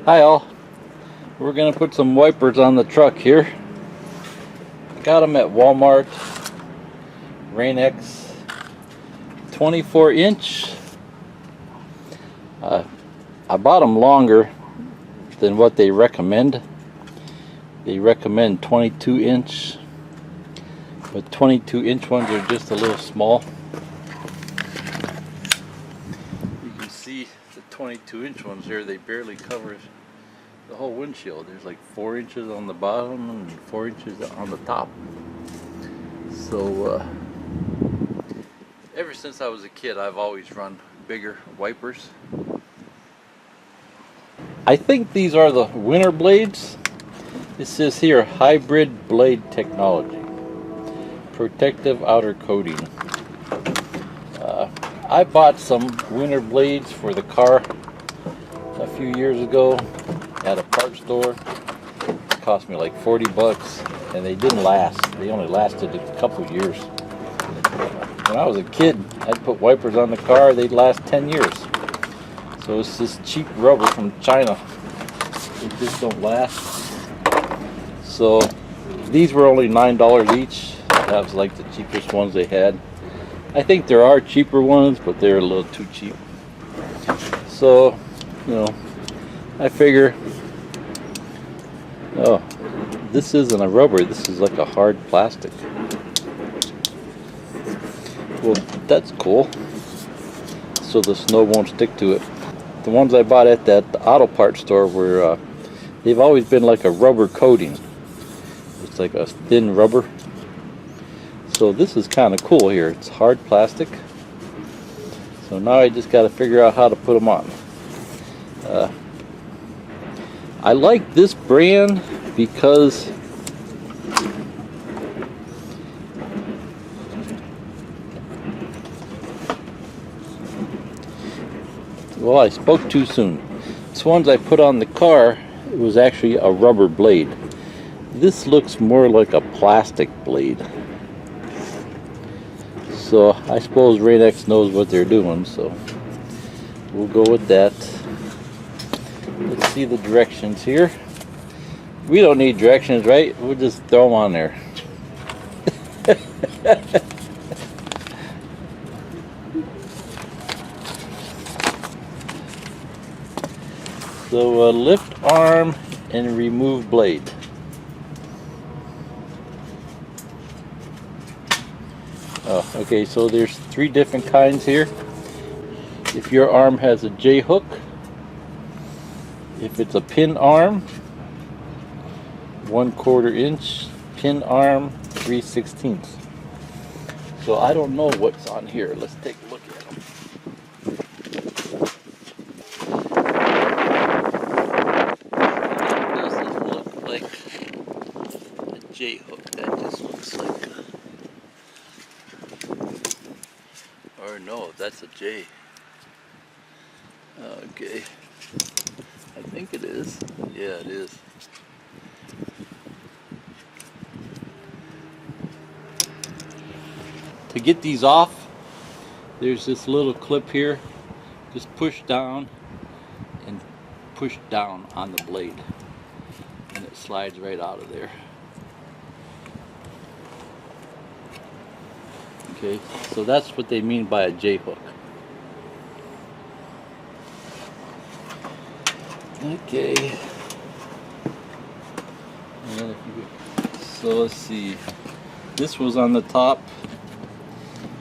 Hi all, we're going to put some wipers on the truck here. Got them at Walmart, Rain-X, 24-inch. I bought them longer than what they recommend. They recommend 22-inch, but 22-inch ones are just a little small. You can see the 22-inch ones here, they barely cover the whole windshield. There's like 4 inches on the bottom and 4 inches on the top. So ever since I was a kid, I've always run bigger wipers. I think these are the winter blades. It says here hybrid blade technology, protective outer coating. I bought some winter blades for the car a few years ago at a parts store. It cost me like 40 bucks and they didn't last. They only lasted a couple years. When I was a kid, I'd put wipers on the car, they'd last 10 years. So it's this cheap rubber from China. It just don't last. So these were only $9 each. That was like the cheapest ones they had. I think there are cheaper ones, but they're a little too cheap. So, you know, I figure, oh, this isn't a rubber, this is like a hard plastic. Well, that's cool. So the snow won't stick to it. The ones I bought at that auto parts store were, they've always been like a rubber coating. It's like a thin rubber. So this is kind of cool here. It's hard plastic. So now I just got to figure out how to put them on. I like this brand because well, I spoke too soon. This ones I put on the car, it was actually a rubber blade. This looks more like a plastic blade. So I suppose Rain-X knows what they're doing, so we'll go with that. Let's see the directions here. We don't need directions, right? We'll just throw them on there. So lift arm and remove blade. Oh, okay, so there's 3 different kinds here. If your arm has a J hook, if it's a pin arm, 1/4 inch, pin arm, 3/16. So I don't know what's on here. Let's take a look at them. Doesn't look like a J hook. That just looks like or no, that's a J. Okay. I think it is. Yeah, it is. To get these off, there's this little clip here. Just push down and push down on the blade. And it slides right out of there. Okay, so that's what they mean by a J hook. Okay. So let's see. This was on the top.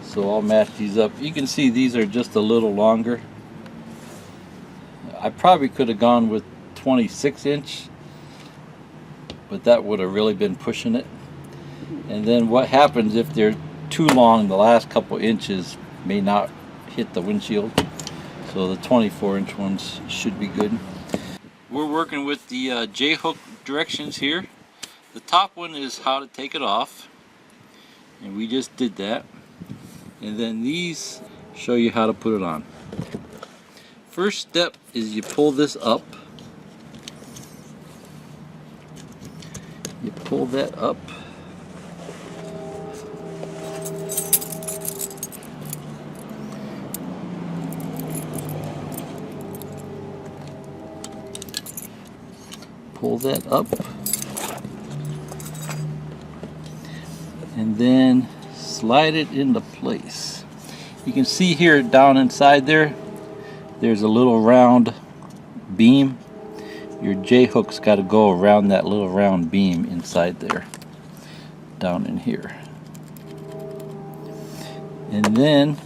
So I'll match these up. You can see these are just a little longer. I probably could have gone with 26-inch, but that would have really been pushing it. And then what happens if they're too long, the last couple inches may not hit the windshield. So the 24-inch ones should be good. We're working with the J-hook directions here. The top one is how to take it off, and we just did that. And then these show you how to put it on. First step is you pull this up. You pull that up. pull that up, and then slide it into place. You can see here down inside there's a little round beam. Your J-hook's got to go around that little round beam inside there, down in here. And then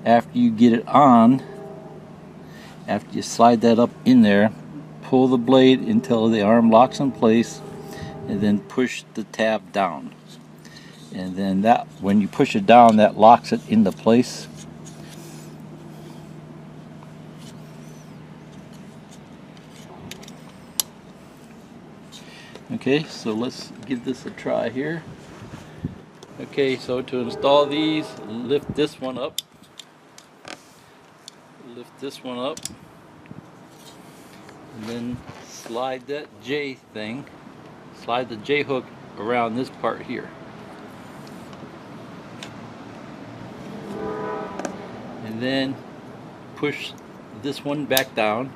after you get it on, after you slide that up in there, pull the blade until the arm locks in place, and then push the tab down. And then that, when you push it down, that locks it into place. Okay, so let's give this a try here. Okay, so to install these, lift this one up. Lift this one up. And then slide that J thing, slide the J hook around this part here. And then push this one back down.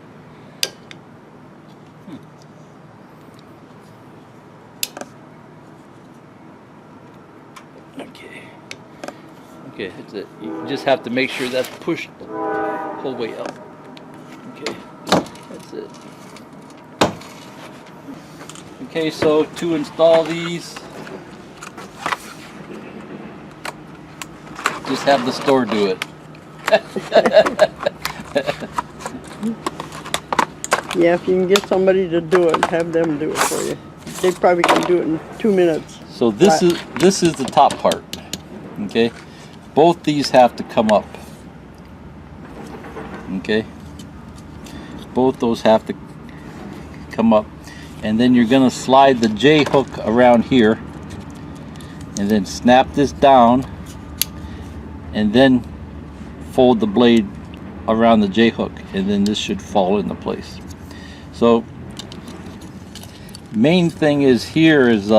Okay, that's it. You just have to make sure that's pushed whole way up. Okay, that's it. Okay, so to install these, just have the store do it. Yeah, if you can get somebody to do it, have them do it for you. They probably can do it in 2 minutes. So this is the top part. Okay, both these have to come up. Okay, both those have to come up, and then you're gonna slide the J hook around here, and then snap this down, and then fold the blade around the J hook, and then this should fall into place. So main thing is here is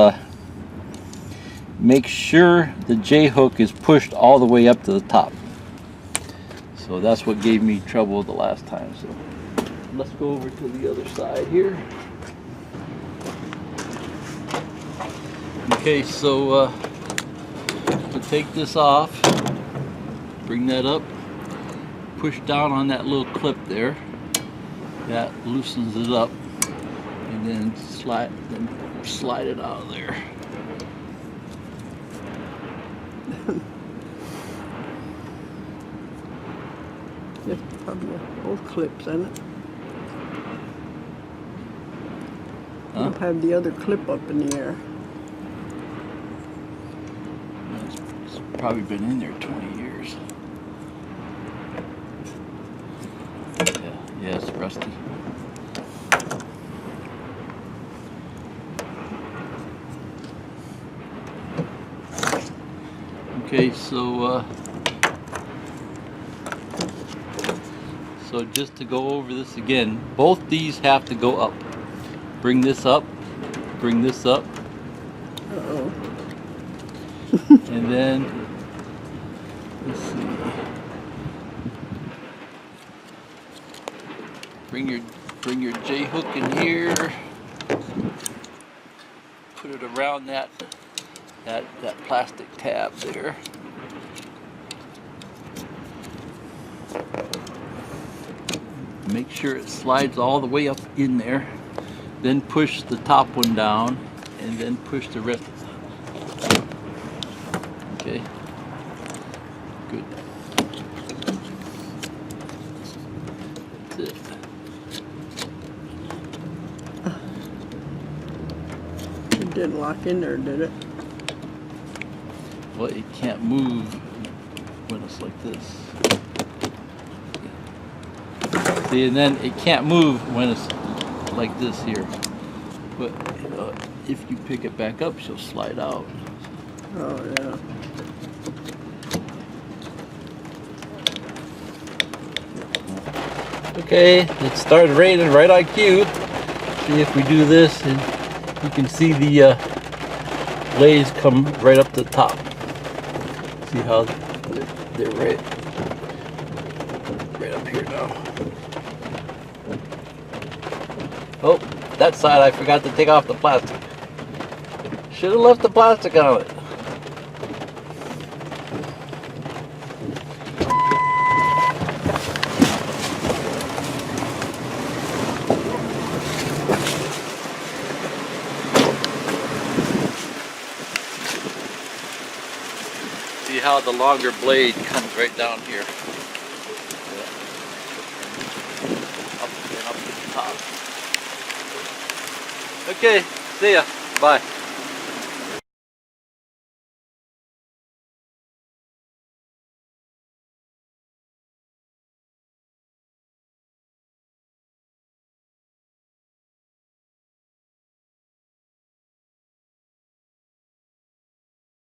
make sure the J hook is pushed all the way up to the top. So that's what gave me trouble the last time. So let's go over to the other side here. Okay, so to take this off, bring that up, push down on that little clip there. That loosens it up, and then slide it out of there. Just probably both clips in it. Huh? You'll have the other clip up in the air. It's probably been in there 20 years. Yeah, it's rusty. Okay, so just to go over this again, both these have to go up. Bring this up, bring this up. Uh-oh. And then, let's see. Bring your J hook in here. Put it around that plastic tab there. Make sure it slides all the way up in there. Then push the top one down, and then push the rest of it. Okay. Good. That's it. It didn't lock in there, did it? Well, it can't move when it's like this. See, and then it can't move when it's like this here. But if you pick it back up, she'll slide out. Oh, yeah. Okay, it started raining right on cue. See if we do this, and you can see the blades come right up to the top. See how they're right up here now. Oh, that side I forgot to take off the plastic. Should have left the plastic on it. See how the longer blade comes right down here. Up and up to the top. Okay, see ya. Bye.